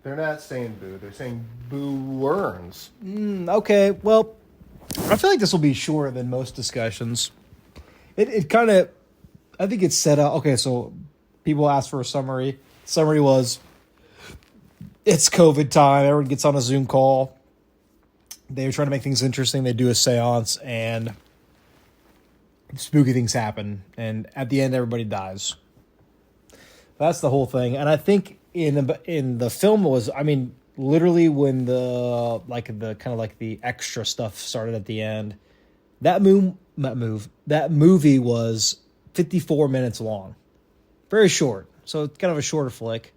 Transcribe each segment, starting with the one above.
They're not saying boo. They're saying boo earns. Okay, well, I feel like this will be shorter than most discussions. It kind of, I think it's set up. Okay, so people asked for a summary. Summary was, it's COVID time. Everyone gets on a Zoom call. They were trying to make things interesting. They do a seance, and spooky things happen. And at the end, everybody dies. That's the whole thing. And I think in the film was, I mean, literally when the extra stuff started at the end, that movie was 54 minutes long, very short. So it's kind of a shorter flick,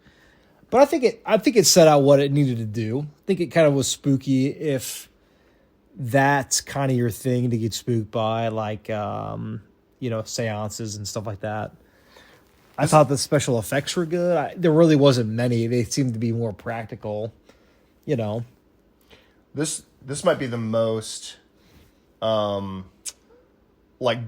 but I think it set out what it needed to do. I think it kind of was spooky if that's kind of your thing to get spooked by, like seances and stuff like that. I thought the special effects were good. There really wasn't many. They seemed to be more practical, This might be the most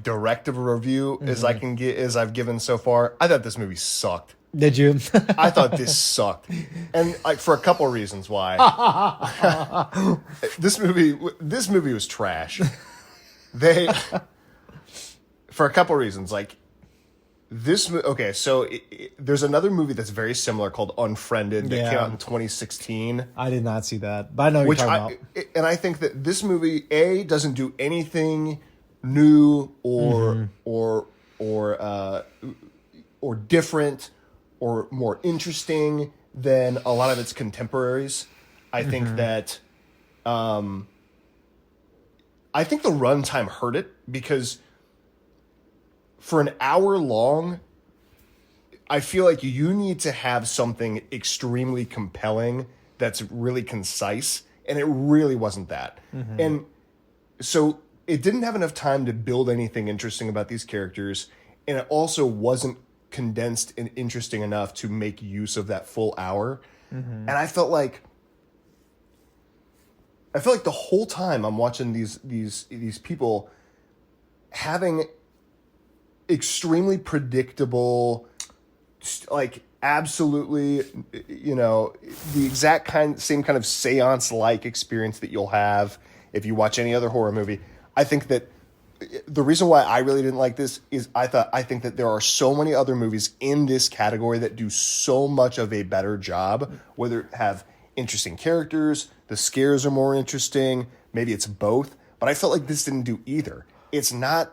direct of a review as I can get, as I've given so far. I thought this movie sucked. Did you? I thought this sucked, and for a couple of reasons why. This movie was trash. For a couple of reasons, okay, so there's another movie that's very similar called Unfriended that came out in 2016. I did not see that, but I know what you're talking about. And I think that this movie doesn't do anything new or different or more interesting than a lot of its contemporaries. I think that I think the runtime hurt it because for an hour long, I feel like you need to have something extremely compelling that's really concise, and it really wasn't that. And so it didn't have enough time to build anything interesting about these characters, and it also wasn't condensed and interesting enough to make use of that full hour. And I felt like the whole time I'm watching these people having extremely predictable, absolutely, the exact same kind of seance-like experience that you'll have if you watch any other horror movie. I think that the reason why I really didn't like this is I think that there are so many other movies in this category that do so much of a better job, whether have interesting characters, the scares are more interesting, maybe it's both, but I felt like this didn't do either. It's not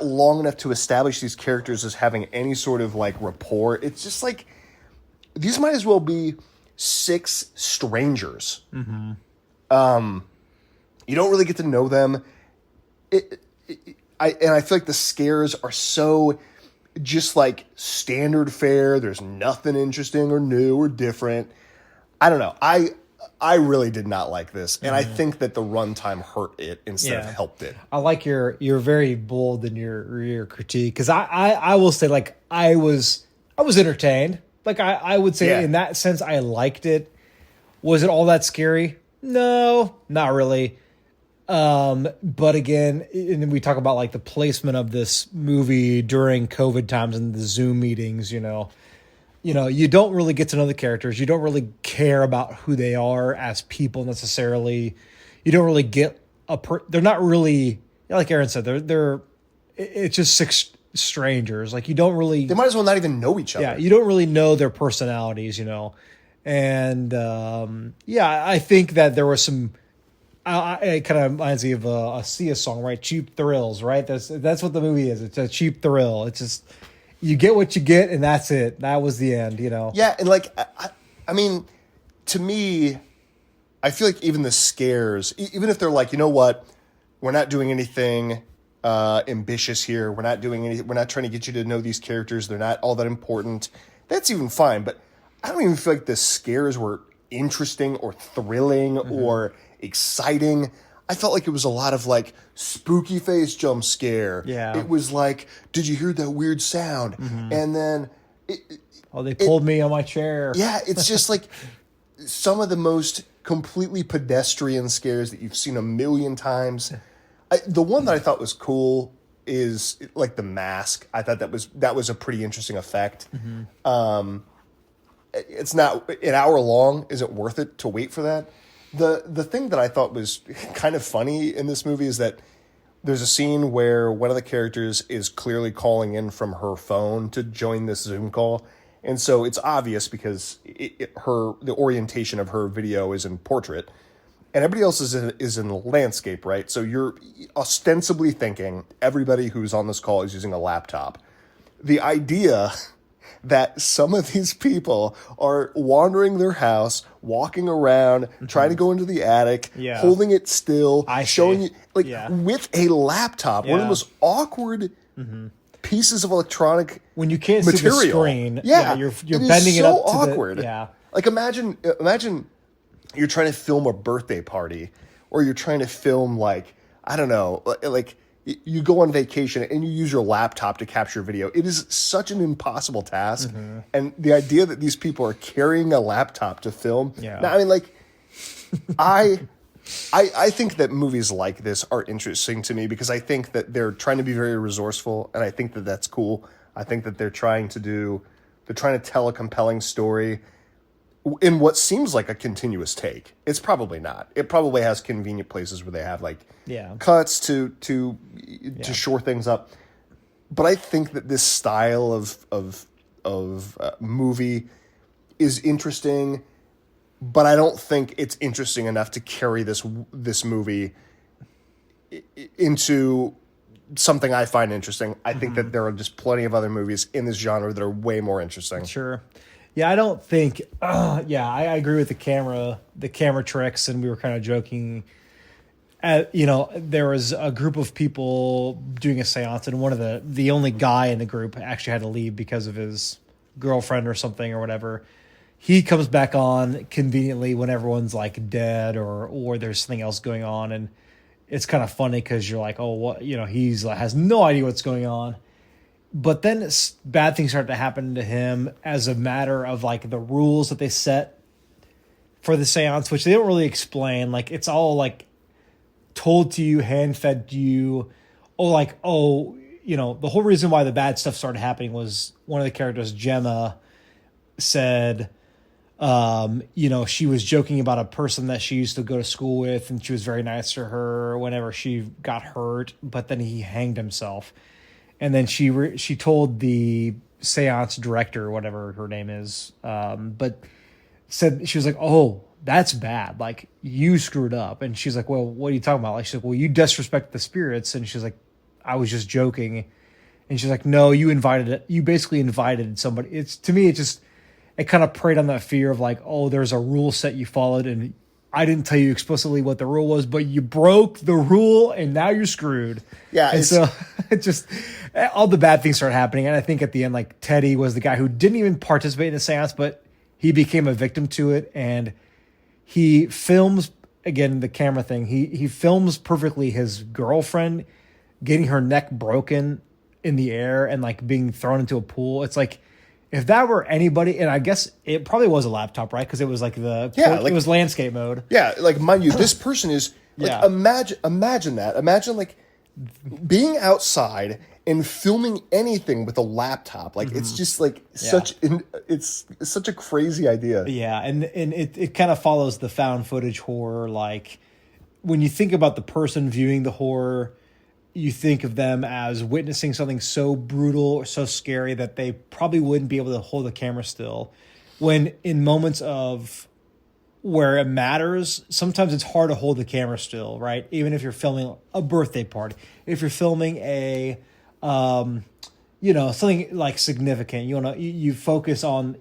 long enough to establish these characters as having any sort of rapport. It's just these might as well be six strangers. You don't really get to know them. I feel like the scares are so just standard fare. There's nothing interesting or new or different. I don't know. I really did not like this, and I think that the runtime hurt it instead of helped it. I like you're very bold in your critique, because I will say I was entertained. I would say in that sense I liked it. Was it all that scary? No, not really. But again, and we talk about the placement of this movie during COVID times and the Zoom meetings, you don't really get to know the characters. You don't really care about who they are as people necessarily. You don't really get they're not really, like Aaron said, it's just six strangers. You don't really. They might as well not even know each other. Yeah, you don't really know their personalities, and I think that there was some. It kind of reminds me of a Sia song, right? Cheap thrills, right? That's what the movie is. It's a cheap thrill. It's just you get what you get, and that's it. That was the end, Yeah, and I mean, to me, I feel like even the scares, even if they're you know what, we're not doing anything ambitious here. We're not doing anything. We're not trying to get you to know these characters. They're not all that important. That's even fine. But I don't even feel like the scares were interesting or thrilling or exciting. I felt like it was a lot of spooky face jump scare. Yeah. It was did you hear that weird sound? And then they pulled me on my chair. Yeah, it's just some of the most completely pedestrian scares that you've seen a million times. The one that I thought was cool is the mask. I thought that was a pretty interesting effect. it's not an hour long. Is it worth it to wait for that? The thing that I thought was kind of funny in this movie is that there's a scene where one of the characters is clearly calling in from her phone to join this Zoom call. And so it's obvious because the orientation of her video is in portrait, and everybody else is in landscape, right? So you're ostensibly thinking everybody who's on this call is using a laptop. The idea that some of these people are wandering their house, walking around, trying to go into the attic, Yeah. holding it still, showing you Yeah. with a laptop, one of Yeah. the most awkward pieces of electronic When you can't material. see the screen, you're is bending it so up to awkward. the Like imagine you're trying to film a birthday party, or you're trying to film like I don't know, like you go on vacation and you use your laptop to capture video. It is such an impossible task, and the idea that these people are carrying a laptop to film. Yeah. Now, I mean, like I think that movies like this are interesting to me because I think that they're trying to be very resourceful, and I think that that's cool. I think that they're trying to tell a compelling story in what seems like a continuous take. It's probably not. It probably has convenient places where they have like cuts to shore things up. But I think that this style of movie is interesting, but I don't think it's interesting enough to carry this movie into something I find interesting. I think that there are just plenty of other movies in this genre that are way more interesting. Sure. Yeah, I don't think. I agree with the camera tricks, and we were kind of joking. There was a group of people doing a seance, and one of the only guy in the group actually had to leave because of his girlfriend or something or whatever. He comes back on conveniently when everyone's like dead or there's something else going on, and it's kind of funny because you're like, oh, what? He's like, has no idea what's going on. But then bad things start to happen to him as a matter of like the rules that they set for the seance, which they don't really explain. Like it's all like told to you, hand fed to you. The whole reason why the bad stuff started happening was one of the characters, Gemma, said, she was joking about a person that she used to go to school with, and she was very nice to her whenever she got hurt, but then he hanged himself. And then she told the seance director, whatever her name is, but said, she was like, oh, that's bad. Like, you screwed up. And she's like, well, what are you talking about? Like, she's like, well, you disrespect the spirits. And she's like, I was just joking. And she's like, no, you basically invited somebody. It kind of preyed on that fear of like, oh, there's a rule set you followed, and I didn't tell you explicitly what the rule was, but you broke the rule and now you're screwed. Yeah. And so it just, all the bad things start happening. And I think at the end, like Teddy was the guy who didn't even participate in the seance, but he became a victim to it. And he films, again, the camera thing. He films perfectly his girlfriend getting her neck broken in the air and like being thrown into a pool. It's like, if that were anybody, and I guess it probably was a laptop, right? Because it was like it was landscape mode. Yeah, like mind you, this person is like imagine that. Imagine like being outside and filming anything with a laptop. Like it's just like it's such a crazy idea. Yeah, and it kind of follows the found footage horror. Like when you think about the person viewing the horror, you think of them as witnessing something so brutal or so scary that they probably wouldn't be able to hold the camera still. When in moments of where it matters, sometimes it's hard to hold the camera still, right? Even if you're filming a birthday party, if you're filming a, something like significant, you focus on,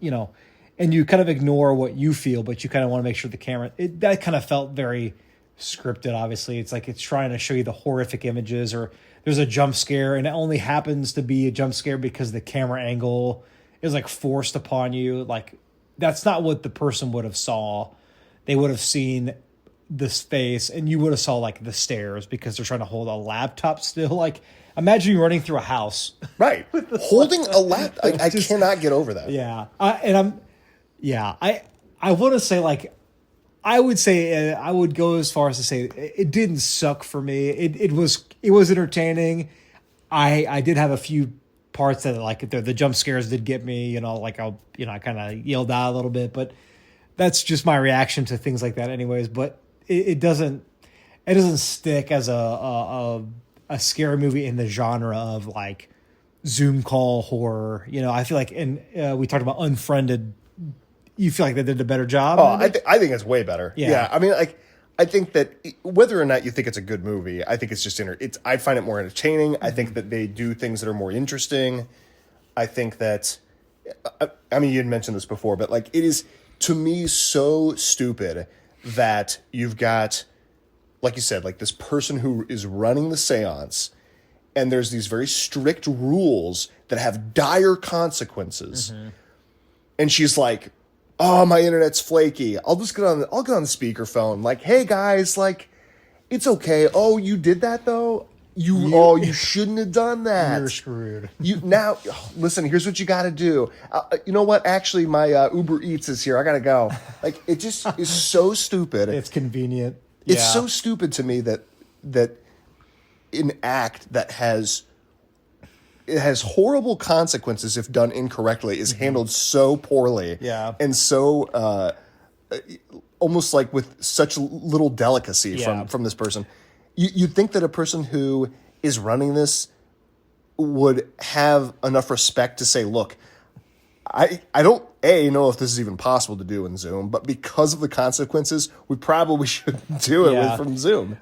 and you kind of ignore what you feel, but you kind of want to make sure the camera, that kind of felt very scripted. Obviously it's like it's trying to show you the horrific images, or there's a jump scare and it only happens to be a jump scare because the camera angle is like forced upon you. Like that's not what the person would have saw. They would have seen this face and you would have saw like the stairs because they're trying to hold a laptop still. Like imagine you running through a house, right? Holding a laptop. I cannot get over that. Yeah. I want to say like, I would say I would go as far as to say it didn't suck for me. It was entertaining. I did have a few parts that like the jump scares did get me. You know, like I kind of yelled out a little bit, but that's just my reaction to things like that, anyways. But it doesn't stick as a scary movie in the genre of like Zoom call horror. You know, I feel like we talked about Unfriended. You feel like they did a better job? Oh, I think it's way better. Yeah. I mean, like, I think that whether or not you think it's a good movie, I think it's just I find it more entertaining. I think that they do things that are more interesting. I think that, I mean, you had mentioned this before, but like, it is to me so stupid that you've got, like you said, like this person who is running the seance, and there's these very strict rules that have dire consequences. And she's like, oh, my internet's flaky. I'll get on the speakerphone. Like, hey guys, like, it's okay. Oh, you did that though? You shouldn't have done that. You're screwed. Listen, here's what you got to do. You know what? Actually, my Uber Eats is here. I got to go. Like, it just is so stupid. It's convenient. It's Yeah. so stupid to me that an act that has horrible consequences if done incorrectly is handled so poorly. Yeah. And so almost like with such little delicacy Yeah. from this person. You'd think that a person who is running this would have enough respect to say, look, I don't know if this is even possible to do in Zoom, but because of the consequences, we probably shouldn't do it Yeah. from Zoom.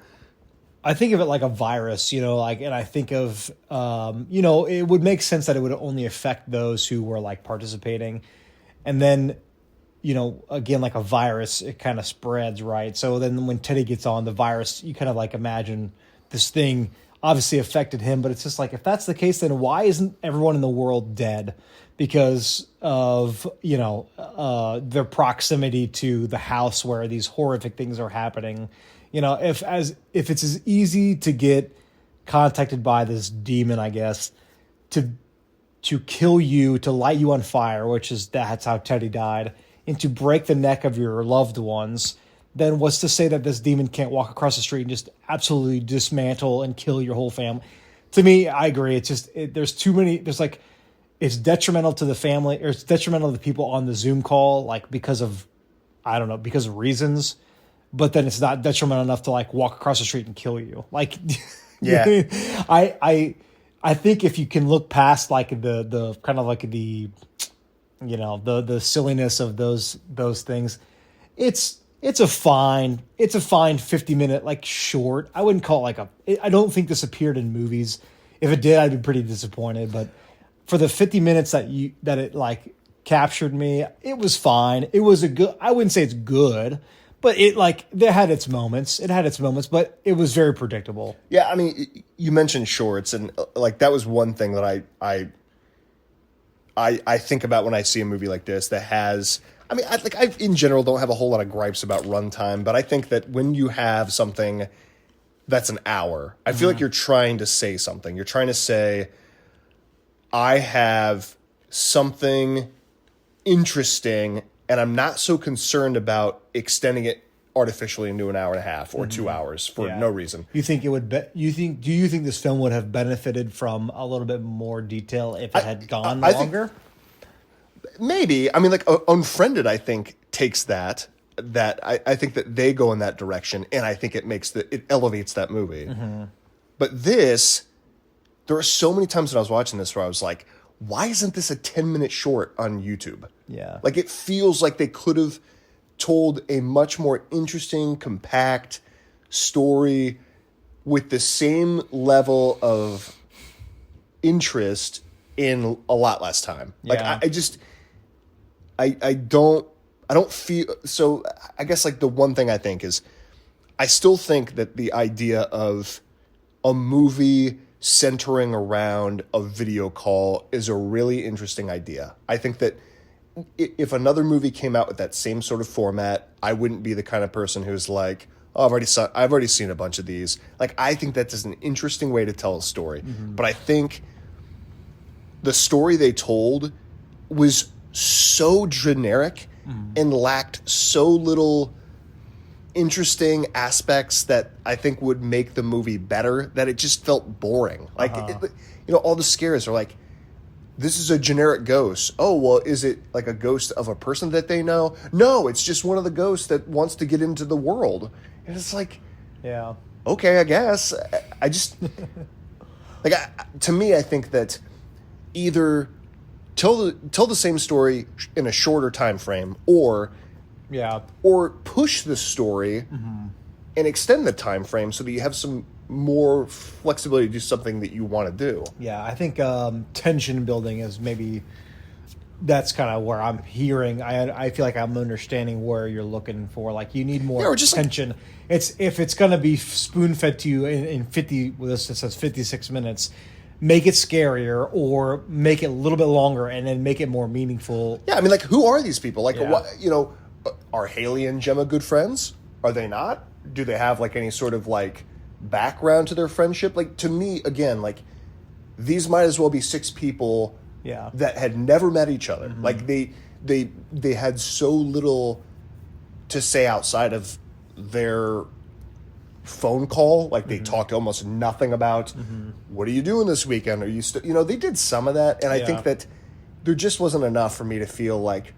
I think of it like a virus, you know, like, and I think of, you know, it would make sense that it would only affect those who were like participating. And then, you know, again, like a virus, it kind of spreads, right? So then when Teddy gets on the virus, you kind of like imagine this thing obviously affected him, but it's just like, if that's the case, then why isn't everyone in the world dead? Because of, you know, their proximity to the house where these horrific things are happening. You know, if it's as easy to get contacted by this demon, I guess, to kill you, to light you on fire, that's how Teddy died, and to break the neck of your loved ones, then what's to say that this demon can't walk across the street and just absolutely dismantle and kill your whole family? To me, I agree. It's just there's too many. There's like, it's detrimental to the family, or it's detrimental to the people on the Zoom call, like because of reasons. But then it's not detrimental enough to like walk across the street and kill you. Like, Yeah. I think if you can look past like the kind of like the, you know, the silliness of those things, it's a fine 50-minute like short. I wouldn't call it I don't think this appeared in movies. If it did, I'd be pretty disappointed. But for the 50 minutes that it like captured me, it was fine. It was I wouldn't say it's good, but it had its moments. It had its moments, but it was very predictable. Yeah, I mean, you mentioned shorts, and like that was one thing that I think about when I see a movie like this that has. I mean, I in general don't have a whole lot of gripes about runtime, but I think that when you have something that's an hour, I feel like you're trying to say something. You're trying to say, I have something interesting, and I'm not so concerned about extending it artificially into an hour and a half or 2 hours for no reason. You think it would do you think this film would have benefited from a little bit more detail if it had gone longer? Maybe. I mean, like Unfriended, I think takes that I think that they go in that direction, and I think it elevates that movie. But this, there are so many times when I was watching this where I was like, why isn't this a 10-minute short on YouTube? Yeah. Like, it feels like they could have told a much more interesting, compact story with the same level of interest in a lot less time. Like, Yeah. I don't feel, so I guess like the one thing I think is, I still think that the idea of a movie centering around a video call is a really interesting idea. I think that if another movie came out with that same sort of format, I wouldn't be the kind of person who's like, oh, I've already seen a bunch of these. Like, I think that is an interesting way to tell a story. But I think the story they told was so generic and lacked so little interesting aspects that I think would make the movie better, that it just felt boring. Like, all the scares are like, this is a generic ghost. Oh, well, is it like a ghost of a person that they know? No, it's just one of the ghosts that wants to get into the world. And it's like, Yeah. okay, I guess. I just like to me, I think that either tell the same story in a shorter time frame, or Yeah. push the story and extend the time frame so that you have some more flexibility to do something that you want to do. Yeah, I think tension building is maybe that's kind of where I'm hearing. I feel like I'm understanding where you're looking for. Like you need more Yeah, or just like- tension. It's if it's gonna be spoon fed to you in 50. Well, this says 56 minutes. Make it scarier or make it a little bit longer, and then make it more meaningful. Yeah, I mean, like, who are these people? Like, Yeah. what, are Haley and Gemma good friends? Are they not? Do they have like any sort of like background to their friendship? Like, to me, again, like, these might as well be six people Yeah. that had never met each other. Like they had so little to say outside of their phone call. Like they talked almost nothing about what are you doing this weekend? Are you they did some of that, and I Yeah. think that there just wasn't enough for me to feel like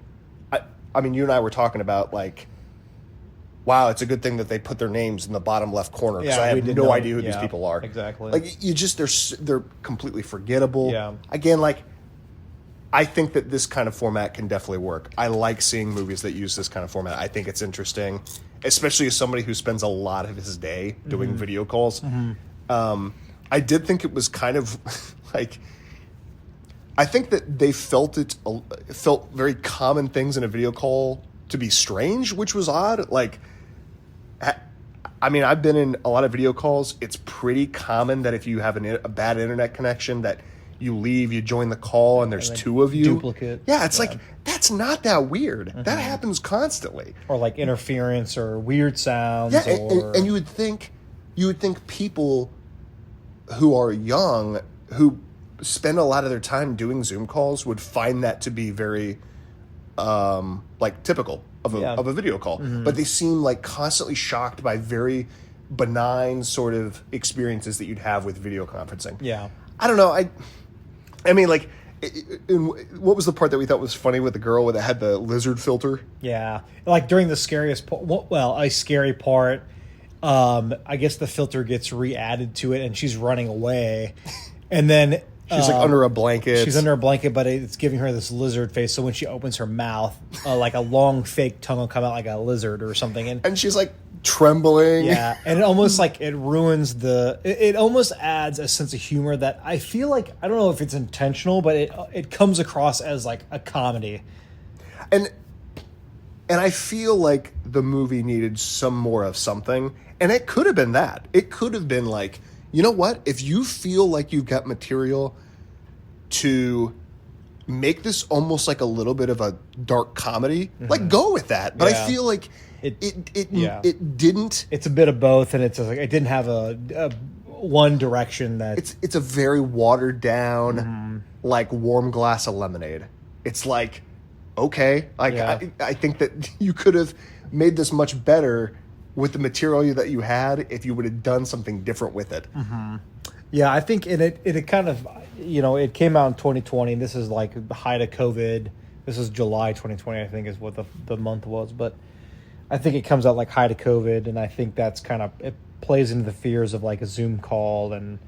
I mean, you and I were talking about like, wow, it's a good thing that they put their names in the bottom left corner because Yeah, I we have did no know- idea who these yeah, people are. exactly. Like you just they're completely forgettable. Yeah. Again, like I think that this kind of format can definitely work. I like seeing movies that use this kind of format. I think it's interesting, especially as somebody who spends a lot of his day doing video calls. I did think it was kind of like, I think that they felt very common things in a video call to be strange, which was odd. Like, I mean, I've been in a lot of video calls. It's pretty common that if you have a bad internet connection, that you leave, you join the call, and there's then two of you. duplicate. Yeah, it's like, that's not that weird. That happens constantly. Or like interference or weird sounds. Yeah, or and you would think people who are young, who spend a lot of their time doing Zoom calls, would find that to be very like typical of a video call. But they seem like constantly shocked by very benign sort of experiences that you'd have with video conferencing. Yeah. I don't know. I mean, like, what was the part that we thought was funny with the girl that had the lizard filter? Yeah, like during the scariest part. Well, a scary part. I guess the filter gets re-added to it, and she's running away, and then She's like under a blanket. she's under a blanket, but it's giving her this lizard face. So when she opens her mouth, like a long fake tongue will come out like a lizard or something, and she's like trembling. yeah, and it almost like it ruins it almost adds a sense of humor that I feel like, I don't know if it's intentional, but it comes across as like a comedy. And I feel like the movie needed some more of something, and it could have been that. It could have been like, you know what? If you feel like you've got material to make this almost like a little bit of a dark comedy, like go with that. But Yeah. I feel like Yeah. it didn't. It's a bit of both, and it's like it didn't have a one direction that It's a very watered down, like warm glass of lemonade. It's like, okay, like Yeah. I think that you could have made this much better with the material that you had if you would have done something different with it. Yeah, I think it kind of, it came out in 2020, and this is like the height of COVID. This is July 2020, I think, is what the month was. But I think it comes out like height of COVID, and I think that's kind of, it plays into the fears of like a Zoom call, and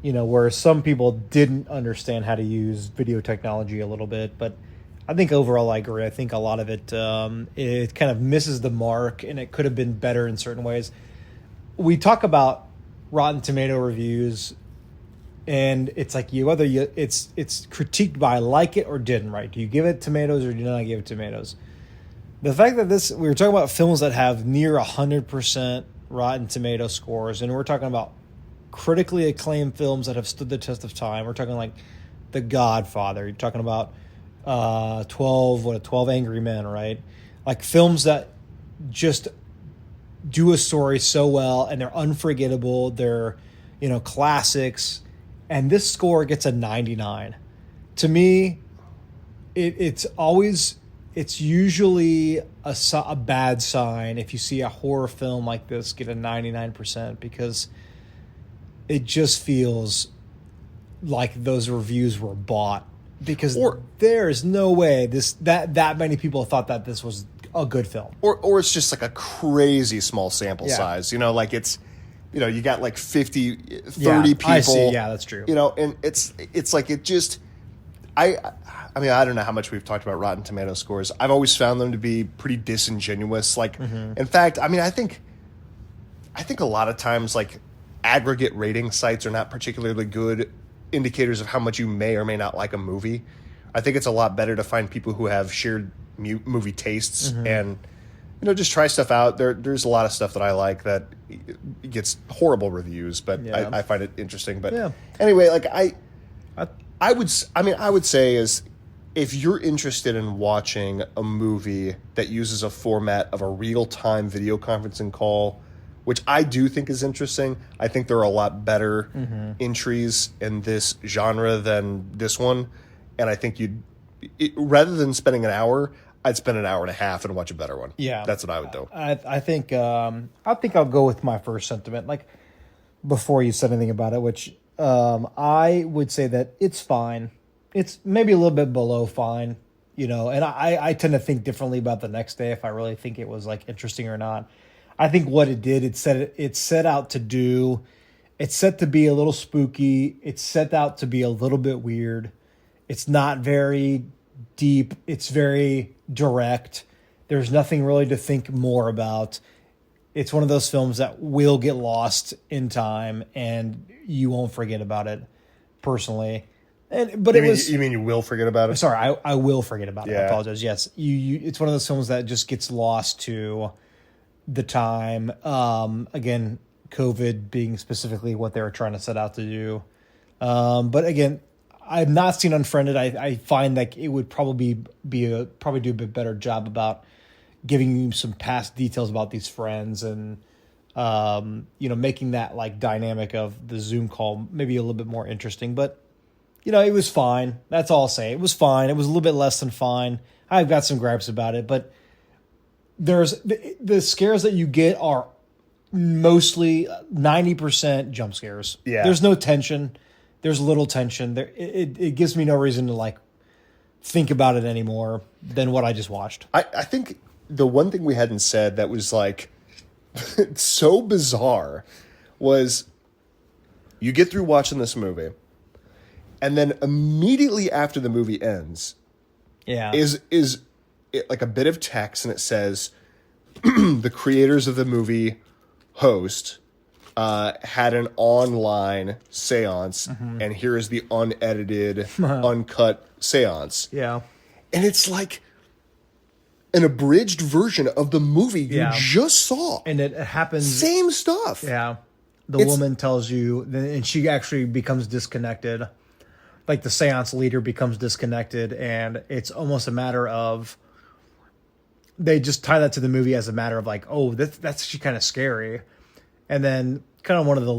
where some people didn't understand how to use video technology a little bit. But I think overall I agree. I think a lot of it it kind of misses the mark, and it could have been better in certain ways. We talk about Rotten Tomato reviews, and it's like it's critiqued by like it or didn't, right? Do you give it tomatoes or do you not give it tomatoes? The fact that we were talking about films that have near 100% Rotten Tomato scores, and we're talking about critically acclaimed films that have stood the test of time. We're talking like The Godfather. You're talking about 12 Angry Men, right? Like films that just do a story so well, and they're unforgettable. They're, classics. And this score gets a 99. To me, it's usually a bad sign if you see a horror film like this get a 99%, because it just feels like those reviews were bought because Or- there is no way that many people thought that this was a good film. Or it's just like a crazy small sample Yeah. size, like it's, you got like 50, 30 Yeah, people. I see. Yeah, that's true. And it's like it just, I mean, I don't know how much we've talked about Rotten Tomato scores. I've always found them to be pretty disingenuous. Like, in fact, I mean, I think a lot of times, like, aggregate rating sites are not particularly good indicators of how much you may or may not like a movie. I think it's a lot better to find people who have shared movie tastes and, just try stuff out. There's a lot of stuff that I like that gets horrible reviews, but Yeah. I find it interesting. But Yeah. anyway, like I would say is if you're interested in watching a movie that uses a format of a real-time video conferencing call, which I do think is interesting, I think there are a lot better entries in this genre than this one. And I think rather than spending an hour, I'd spend an hour and a half and watch a better one. Yeah, That's what I would do. I think I'll go with my first sentiment. Like before you said anything about it, which I would say that it's fine. It's maybe a little bit below fine, and I tend to think differently about the next day if I really think it was like interesting or not. I think what it did, it set out to do, it's set to be a little spooky. It's set out to be a little bit weird. It's not very deep. It's very direct. There's nothing really to think more about. It's one of those films that will get lost in time and you won't forget about it personally. But You mean you will forget about it? Sorry, I will forget about it. I Yeah. apologize. Yes, it's one of those films that just gets lost to the time. Again, COVID being specifically what they were trying to set out to do. But again, I've not seen Unfriended. I find like it would probably do a bit better job about giving you some past details about these friends and making that like dynamic of the Zoom call maybe a little bit more interesting. But it was fine. That's all I'll say. It was fine. It was a little bit less than fine. I've got some gripes about it, but there's the scares that you get are mostly 90% jump scares. Yeah. There's no tension. There's little tension. It gives me no reason to like think about it anymore than what I just watched. I think the one thing we hadn't said that was like so bizarre was you get through watching this movie and then immediately after the movie ends Yeah. is it like a bit of text and it says the creators of the movie host had an online seance and here is the unedited uncut seance. Yeah. And it's like an abridged version of the movie you Yeah. just saw. And it happens. Same stuff. Yeah. The It's- woman tells you, and she actually becomes disconnected. Like the seance leader becomes disconnected, and it's almost a matter of they just tie that to the movie as a matter of like, oh, that's actually kind of scary. And then kind of one of the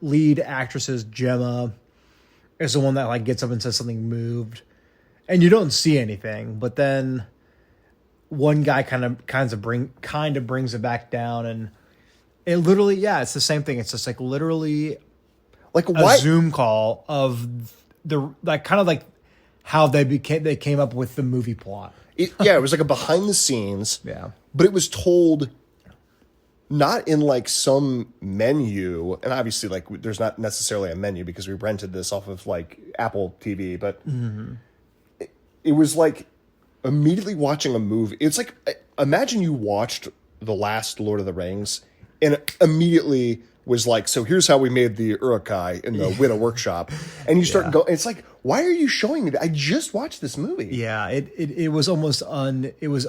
lead actresses, Gemma, is the one that like gets up and says something moved. And you don't see anything, but then one guy kind of brings it back down, and it literally, yeah, it's the same thing. It's just like literally Like a why Zoom call of the like kind of like how they came up with the movie plot. it was like a behind the scenes. Yeah. But it was told not in like some menu, and obviously like there's not necessarily a menu because we rented this off of like Apple TV, but it was like immediately watching a movie. It's like imagine you watched the last Lord of the Rings and immediately was like, so here's how we made the Uruk-hai in the Widow Workshop, and you start going. It's like, why are you showing me that? I just watched this movie. Yeah, it was almost it was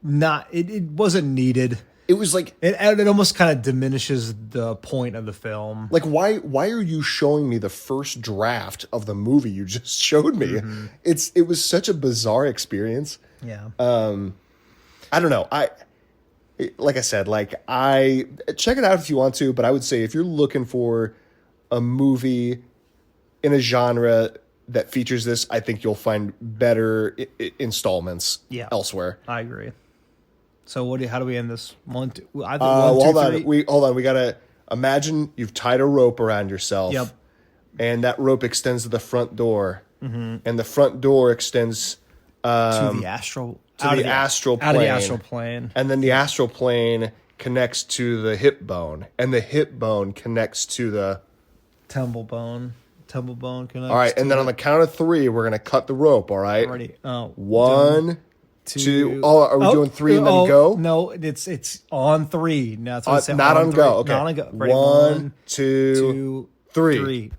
not it wasn't needed. It was like It almost kind of diminishes the point of the film. Like why are you showing me the first draft of the movie you just showed me? It was such a bizarre experience. Yeah. I don't know. Like I said, I check it out if you want to, but I would say if you're looking for a movie in a genre that features this, I think you'll find better installments elsewhere. I agree. So how do we end this? One, two, I think Hold on. We gotta imagine you've tied a rope around yourself. Yep. And that rope extends to the front door, and the front door extends to the astral, to the astral plane. out of the astral plane. And then the astral plane connects to the hip bone, and the hip bone connects to the... Temple bone connects. All right, and then on the count of 3, we're going to cut the rope, all right? already. Oh, 1, 2... Oh, are we doing 3 and then go? No, it's on 3. No, that's what I said. Not on go. Okay. Not on go. Ready? 1, 2, 3.